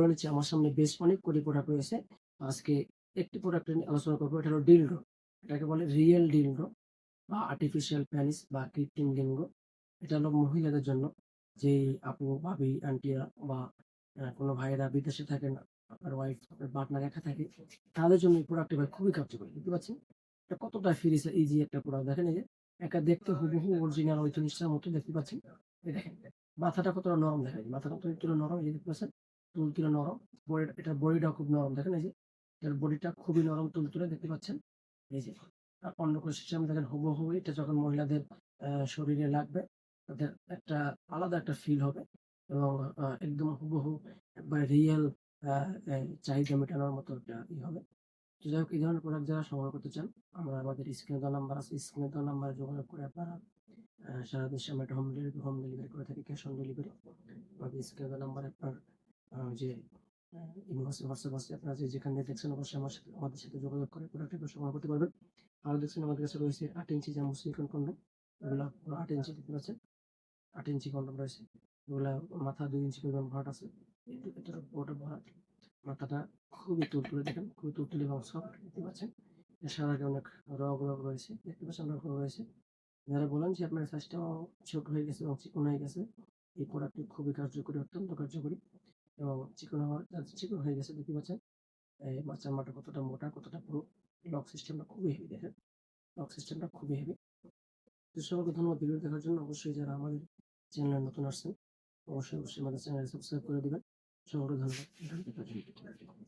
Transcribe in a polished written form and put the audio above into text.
করে নিচ্ছি, আমার সামনে বেশ অনেকগুলি প্রোডাক্ট রয়েছে। আজকে একটি প্রোডাক্ট নিয়ে আলোচনা করব। এটা হলো ডিলডো। এটাকে বলে রিয়েল ডিলডো বা আর্টিফিশিয়াল পেনিস বা কৃত্রিম লিঙ্গ। এটা হলো মহিলাদের জন্য। যেই আপু, ভাবি, আন্টিরা বা কোনো ভাইয়েরা বিদেশে থাকেন, আপনার ওয়াইফ, আপনার পার্টনার একা থাকে, তাদের জন্য এই প্রোডাক্টটি ভাই খুবই কার্যকরী। দেখতে পাচ্ছেন? এটা কতটা ফ্রি ইজি একটা প্রোডাক্ট। দেখেন এই যে একা দেখতে হুবহু অরিজিনাল ওই জিনিসটার মতো দেখতে পাচ্ছেন। এই দেখেন মাথাটা কতটা নরম, দেখেন মাথাটা তুলতুলে নরম, এই যে দেখতে পাচ্ছেন তুলতুলে নরম। এটার বডিটাও খুব নরম, দেখেন এই যে এটার বডিটা খুবই নরম তুলতুলে দেখতে পাচ্ছেন। এই যে অন্য কোনো সিস্টেম দেখেন হুবহু এটা যখন মহিলাদের শরীরে লাগবে, তাদের একটা আলাদা একটা ফিল হবে এবং একদম হুবহু একবারে রিয়েল আ এ চাহিদা মেটানোর মতো একটা হবে। তো যাই হোক, এই ধরনের প্রোডাক্ট যারা সংগ্রহ করতে চান, আমাদের স্ক্রিনে দেওয়া নাম্বার আছে। স্ক্রিনে দেওয়া নাম্বারে যোগাযোগ করে আপনারা সারা দেশে আমরা একটা হোম ডেলিভারি করে থাকি, ক্যাশ অন ডেলিভারি। আমাদের স্ক্রিনে দেওয়া নাম্বারে আপনার যে ইমো আছে, হোয়াটসঅ্যাপ আছে, আপনারা যে যেখান থেকে দেখছেন অবশ্যই আমাদের সাথে যোগাযোগ করে প্রোডাক্টটি সংগ্রহ করতে পারবেন। আরো দেখছেন আমাদের কাছে রয়েছে ৮ ইঞ্চি জাম্বো সিলিকন কন্ডম। এগুলা পুরো ৮ ইঞ্চি দেখতে পাচ্ছেন। ৮ ইঞ্চি কন্ডম রয়েছে। এগুলা মাথা ২ ইঞ্চি পরিমাণ ভরাট আছে। এটার পুরোটা ভরাট। মাথাটা খুবই তুলতুলে, দেখেন খুবই তুলতুলে এবং সফট দেখতে পাচ্ছেন। এর সাথে আগে অনেক রগ রয়েছে, দেখতে পাচ্ছেন রগ রয়েছে। যারা বলেন যে আপনার সাইজটাও ছোট হয়ে গেছে এবং চিকন হয়ে গেছে, এই প্রোডাক্টটি খুবই কার্যকরী, অত্যন্ত কার্যকরী এবং চিকন হয়ে গেছে দেখতে পাচ্ছেন। চামড়াটা কতটা মোটা, কতটা পুরু। লক সিস্টেমটা খুবই হেভি, দেখেন লক সিস্টেমটা খুবই হেভি। তো সকলকে ধন্যবাদ ভিডিও দেখার জন্য। অবশ্যই যারা আমাদের চ্যানেলে নতুন আসছেন, অবশ্যই আমাদের চ্যানেল সাবস্ক্রাইব করে দিবেন। সকলকে ধন্যবাদ ভিডিও দেখার জন্য।